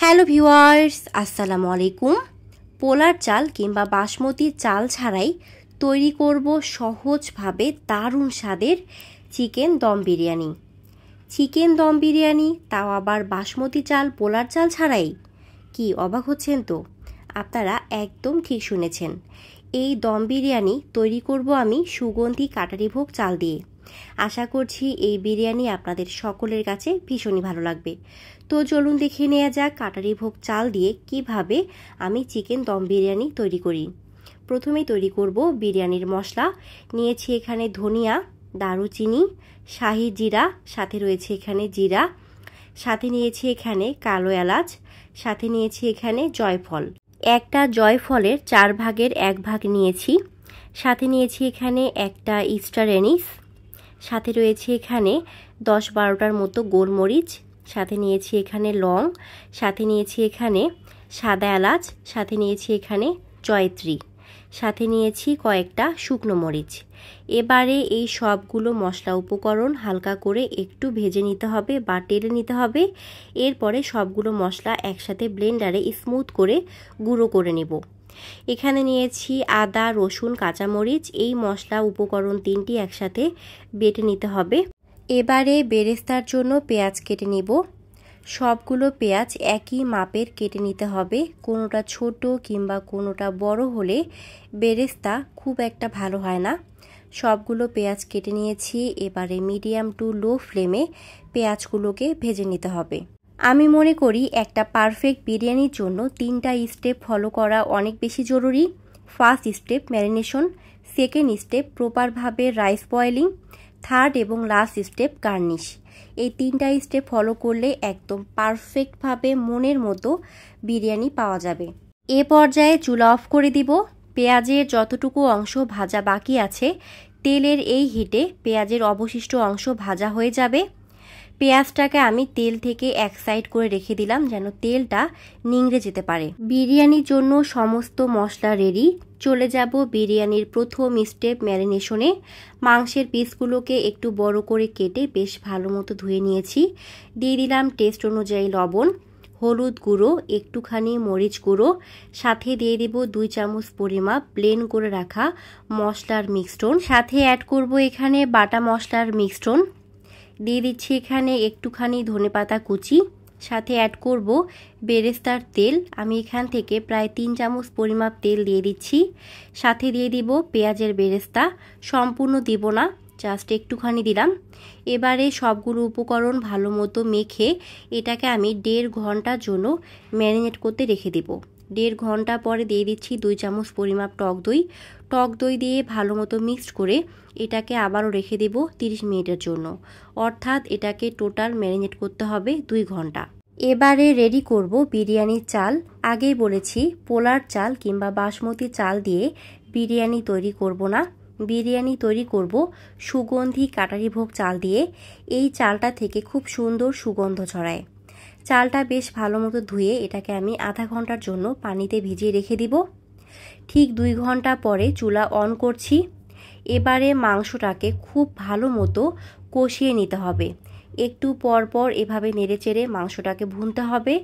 Hello viewers, আসসালামু আলাইকুম। পোলার চাল কিংবা বাসমতি চাল ছাড়াই তৈরি করব সহজভাবে দারুণ স্বাদের চিকেন দম বিরিয়ানি। চিকেন দম বিরিয়ানি, তাও আবার বাসমতি চাল পোলার চাল ছাড়াই। কি অবাক হচ্ছেন তো? আপনারা একদম ঠিক শুনেছেন। এই দম বিরিয়ানি তৈরি করব আমি সুগন্ধি কাটারিভোগ চাল দিয়ে। আশা করছি এই বিরিয়ানি আপনাদের সকলের কাছে ভীষণই ভালো লাগবে। তো চলুন দেখে নেওয়া যাক কাটারিভোগ চাল দিয়ে কিভাবে আমি চিকেন দম বিরিয়ানি তৈরি করি। প্রথমেই তৈরি করব বিরিয়ানির মশলা। নিয়েছি এখানে ধনিয়া, দারুচিনি, শাহি জিরা, সাথে রয়েছে এখানে জিরা, সাথে নিয়েছি এখানে কালো এলাচ, সাথে নিয়েছি এখানে জয়ফল। একটা জয়ফলের 4 ভাগের 1 ভাগ নিয়েছি। সাথে নিয়েছি এখানে একটা স্টার এনিস, সাথে রয়েছে এখানে 10-12টার মতো গোলমরিচ, সাথে নিয়েছি এখানে লং, সাথে নিয়েছি এখানে সাদা এলাচ, সাথে নিয়েছি এখানে জয়ত্রী, সাথে নিয়েছি কয়েকটা শুকনো মরিচ। এবারে এই সবগুলো মশলা উপকরণ হালকা করে একটু ভেজে নিতে হবে বা টেলে নিতে হবে। এরপরে সবগুলো মশলা একসাথে ব্লেন্ডারে স্মুথ করে গুঁড়ো করে নেব। এখানে নিয়েছি আদা, রসুন, কাঁচামরিচ। এই মশলা উপকরণ 3টি একসাথে বেটে নিতে হবে। এবারে বেরেস্তার জন্য পেঁয়াজ কেটে নিব। সবগুলো পেঁয়াজ একই মাপের কেটে নিতে হবে। কোনোটা ছোট কিংবা কোনোটা বড় হলে বেরেস্তা খুব একটা ভালো হয় না। সবগুলো পেঁয়াজ কেটে নিয়েছি। এবারে মিডিয়াম টু লো ফ্লেমে পেঁয়াজগুলোকে ভেজে নিতে হবে। আমি মনে করি একটা পারফেক্ট বিরিয়ানির জন্য 3টা স্টেপ ফলো করা অনেক বেশি জরুরি। First step marination, second step প্রপারভাবে রাইস বয়েলিং, থার্ড এবং লাস্ট স্টেপ গার্নিশ। এই 3টা স্টেপ ফলো করলে একদম পারফেক্টভাবে মনের মতো বিরিয়ানি পাওয়া যাবে। এ পর্যায়ে চুলা অফ করে দিব। পেঁয়াজের যতটুকু অংশ ভাজা বাকি আছে, তেলের এই হিটে পেঁয়াজের অবশিষ্ট অংশ ভাজা হয়ে যাবে। পেঁয়াজটাকে আমি তেল থেকে এক সাইড করে রেখে দিলাম যেন তেলটা নিংড়ে যেতে পারে। বিরিয়ানির জন্য সমস্ত মশলা রেডি। চলে যাব বিরিয়ানির প্রথম স্টেপ ম্যারিনেশনে। মাংসের পিসগুলোকে একটু বড় করে কেটে বেশ ভালো মতো ধুয়ে নিয়েছি। দিয়ে দিলাম টেস্ট অনুযায়ী লবণ, হলুদ গুঁড়ো, একটুখানি মরিচ গুঁড়ো, সাথে দিয়ে দিব 2 চামচ পরিমাপ ব্লেন্ড করে রাখা মশলার মিক্সড, সাথে অ্যাড করব এখানে বাটা মশলার মিক্সড। দিয়ে দিচ্ছি এখানে একটুখানি ধনেপাতা কুচি, সাথে অ্যাড করব বেরেস্তার তেল। আমি এখান থেকে প্রায় 3 চামচ পরিমাপ তেল দিয়ে দিচ্ছি। সাথে দিয়ে দিব পেঁয়াজের বেরেস্তা। সম্পূর্ণ দিব না, জাস্ট একটুখানি দিলাম। এবারে সবগুলো উপকরণ ভালো মতো মেখে এটাকে আমি 1.5 ঘন্টার জন্য ম্যারিনেট করতে রেখে দিব। 1.5 ঘন্টা পরে দিয়ে দিচ্ছি 2 চামচ পরিমাপ টক দই। টক দই দিয়ে ভালো মতো মিক্সড করে এটাকে আবারও রেখে দেব 30 মিনিটের জন্য। অর্থাৎ এটাকে টোটাল ম্যারিনেট করতে হবে 2 ঘন্টা। এবারে রেডি করব বিরিয়ানির চাল। আগেই বলেছি পোলার চাল কিংবা বাসমতি চাল দিয়ে বিরিয়ানি তৈরি করব না। বিরিয়ানি তৈরি করব সুগন্ধি কাটারিভোগ চাল দিয়ে। এই চালটা থেকে খুব সুন্দর সুগন্ধ ছড়ায়। চালটা বেশ ভালো মতো ধুয়ে এটাকে আমি আধা ঘন্টার জন্য পানিতে ভিজিয়ে রেখে দিব। ঠিক 2 ঘন্টা পরে চুলা অন করছি। এবারে মাংসটাকে খুব ভালো মতো কষিয়ে নিতে হবে। একটু পর পর এভাবে নেড়েচেড়ে মাংসটাকে ভুনতে হবে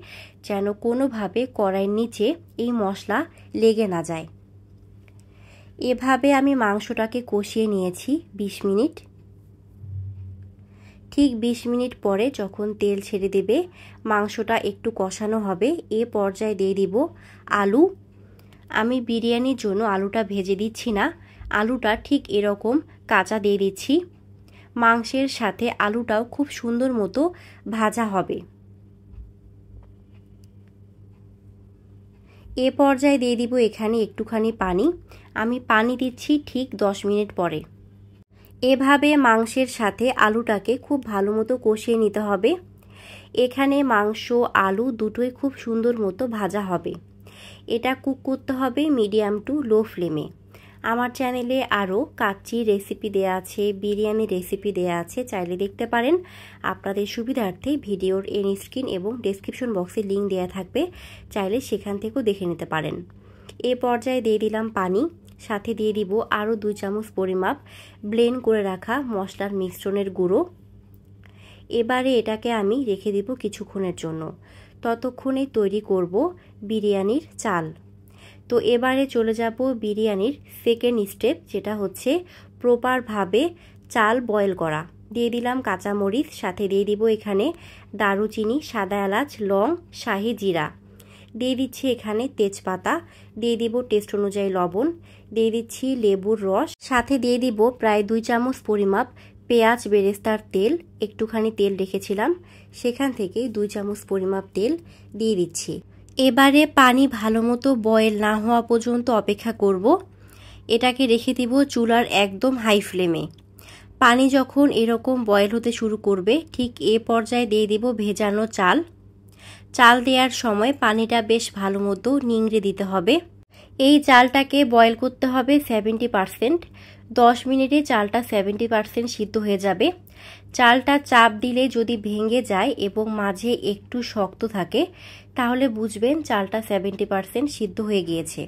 যেন কোনোভাবে কড়াইয়ের নিচে এই মশলা লেগে না যায়। এভাবে আমি মাংসটাকে কষিয়ে নিয়েছি 20 মিনিট। ঠিক 20 মিনিট পরে যখন তেল ছেড়ে দেবে, মাংসটা একটু কষানো হবে। এ পর্যায়ে দিয়ে দিব আলু। আমি বিরিয়ানির জন্য আলুটা ভেজে দিচ্ছি না, আলুটা ঠিক এরকম কাঁচা দিয়ে দিচ্ছি। মাংসের সাথে আলুটাও খুব সুন্দর মতো ভাজা হবে। এ পর্যায়ে দিয়ে দিব এখানে একটুখানি পানি। আমি পানি দিচ্ছি ঠিক 10 মিনিট পরে। এভাবে মাংসের সাথে আলুটাকে খুব ভালো মতো কষিয়ে নিতে হবে। এখানে মাংস আলু দুটোই খুব সুন্দর মতো ভাজা হবে। এটা কুক করতে হবে মিডিয়াম টু লো ফ্লেমে। আমার চ্যানেলে আরও কাচ্চি রেসিপি দেয়া আছে, বিরিয়ানি রেসিপি দেয়া আছে, চাইলে দেখতে পারেন। আপনাদের সুবিধার্থে ভিডিওর এন্ড স্ক্রিন এবং ডেসক্রিপশন বক্সে লিঙ্ক দেয়া থাকবে, চাইলে সেখান থেকেও দেখে নিতে পারেন। এ পর্যায়ে দিয়ে দিলাম পানি, সাথে দিয়ে দিব আরও 2 চামচ পরিমাপ ব্লেন্ড করে রাখা মশলার মিশ্রণের গুঁড়ো। এবারে এটাকে আমি রেখে দিব কিছুক্ষণের জন্য। ততক্ষণে তৈরি করব বিরিয়ানির চাল। তো এবারে চলে যাব বিরিয়ানির সেকেন্ড স্টেপ, যেটা হচ্ছে প্রপারভাবে চাল বয়েল করা। দিয়ে দিলাম কাঁচামরিচ, সাথে দিয়ে দিব এখানে দারুচিনি, সাদা এলাচ, লং, শাহি জিরা। দিয়ে দিচ্ছি এখানে তেজপাতা, দিয়ে দিব টেস্ট অনুযায়ী লবণ, দিয়ে দিচ্ছি লেবুর রস, সাথে দিয়ে দিব প্রায় 2 চামচ পরিমাপ পেঁয়াজ বেরেস্তার তেল। একটুখানি তেল রেখেছিলাম, সেখান থেকে 2 চামচ পরিমাপ তেল দিয়ে দিচ্ছি। এবারে পানি ভালো মতো বয়েল না হওয়া পর্যন্ত অপেক্ষা করব। এটাকে রেখে দিব চুলার একদম হাই ফ্লেমে। পানি যখন এরকম বয়েল হতে শুরু করবে, ঠিক এ পর্যায়ে দিয়ে দিব ভেজানো চাল। চাল দেওয়ার সময় পানিটা বেশ ভালো মতো নিংড়ে দিতে হবে। এই চালটাকে বয়েল করতে হবে 70%। 10 মিনিটে চালটা 70% সিদ্ধ হয়ে যাবে। চালটা চাপ দিলে যদি ভেঙে যায় এবং মাঝে একটু শক্ত থাকে, তাহলে বুঝবেন চালটা 70% সিদ্ধ হয়ে গিয়েছে।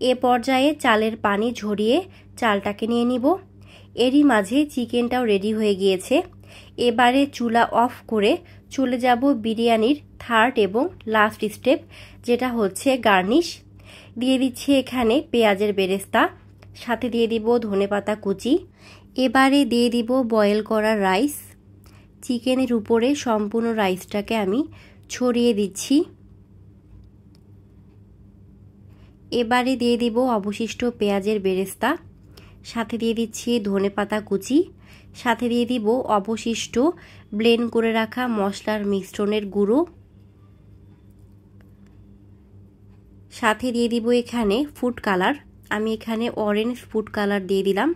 এ পর্যায়ে চালের পানি ঝরিয়ে চালটাকে নিয়ে নিব। এরই মাঝে চিকেনটাও রেডি হয়ে গিয়েছে। এবারে চুলা অফ করে চলে যাব বিরিয়ানির থার্ড এবং লাস্ট স্টেপ, যেটা হচ্ছে গার্নিশ। দিয়ে দিচ্ছি এখানে পেঁয়াজের বেরেস্তা, সাথে দিয়ে দিব ধনেপাতা কুচি। এবারে দিয়ে দিব বয়েল করা রাইস। চিকেনের উপরে সম্পূর্ণ রাইসটাকে আমি ছড়িয়ে দিচ্ছি। এবারে দিয়ে দিব অবশিষ্ট পেঁয়াজের বেরেস্তা, সাথে দিয়ে দিচ্ছি ধনেপাতা কুচি, সাথে দিয়ে দিব অবশিষ্ট ব্লেন্ড করে রাখা মশলার মিশ্রণের গুঁড়ো, সাথে দিয়ে দিব এখানে ফুড কালার। আমি এখানে অরেঞ্জ ফুড কালার দিয়ে দিলাম,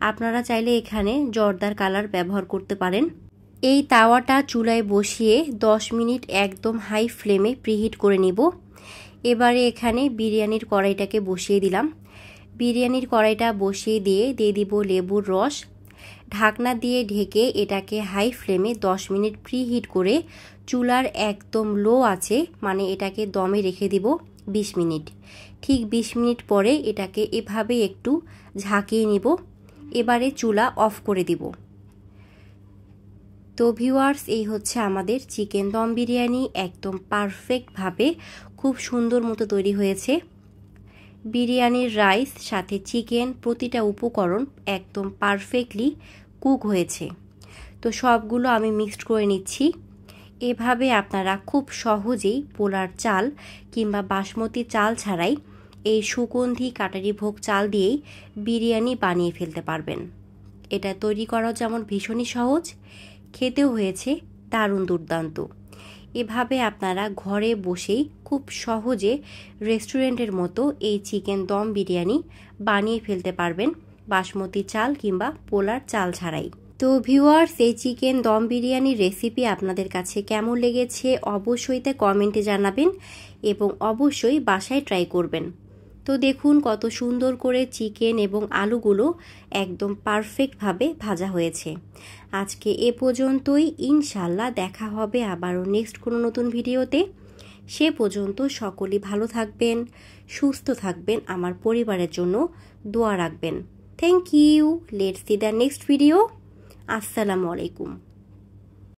আপনারা চাইলে এখানে জর্দার কালার ব্যবহার করতে পারেন। এই তাওয়াটা চুলায় বসিয়ে 10 মিনিট একদম হাই ফ্লেমে প্রিহিট করে নিব। এবারে এখানে বিরিয়ানির কড়াইটাকে বসিয়ে দিলাম। বিরিয়ানির কড়াইটা বসিয়ে দিয়ে দিব লেবুর রস। ঢাকনা দিয়ে ঢেকে এটাকে হাই ফ্লেমে 10 মিনিট প্রিহিট করে চুলার একদম লো আছে, মানে এটাকে দমে রেখে দিব 20 মিনিট। ঠিক 20 মিনিট পরে এটাকে এভাবে একটু ঝাঁকিয়ে নিব। এবারে চুলা অফ করে দিব। তো ভিউয়ার্স, এই হচ্ছে আমাদের চিকেন দম বিরিয়ানি। একদম পারফেক্টভাবে খুব সুন্দর মতো তৈরি হয়েছে। বিরিয়ানির রাইস সাথে চিকেন প্রতিটা উপকরণ একদম পারফেক্টলি কুক হয়েছে। তো সবগুলো আমি মিক্সড করে নিচ্ছি। এভাবে আপনারা খুব সহজেই পোলার চাল কিংবা বাসমতি চাল ছাড়াই এই সুগন্ধি কাটারি ভোগ চাল দিয়েই বিরিয়ানি বানিয়ে ফেলতে পারবেন। এটা তৈরি করাও যেমন ভীষণই সহজ, খেতেও হয়েছে দারুণ দুর্দান্ত। এভাবে আপনারা ঘরে বসেই খুব সহজে রেস্টুরেন্টের মতো এই চিকেন দম বিরিয়ানি বানিয়ে ফেলতে পারবেন বাসমতি চাল কিংবা পোলার চাল ছাড়াই। তো ভিউয়ার্স, এই চিকেন দম বিরিয়ানির রেসিপি আপনাদের কাছে কেমন লেগেছে অবশ্যই তা কমেন্টে জানাবেন এবং অবশ্যই বাসায় ট্রাই করবেন। তো দেখুন কত সুন্দর করে চিকেন এবং আলুগুলো একদম পারফেক্টভাবে ভাজা হয়েছে। আজকে এ পর্যন্তই। ইনশাল্লাহ দেখা হবে আবারও নেক্সট কোনো নতুন ভিডিওতে। সে পর্যন্ত সকলেই ভালো থাকবেন, সুস্থ থাকবেন, আমার পরিবারের জন্য দোয়া রাখবেন। Thank you. Let's see the next video. আসসালামু আলাইকুম।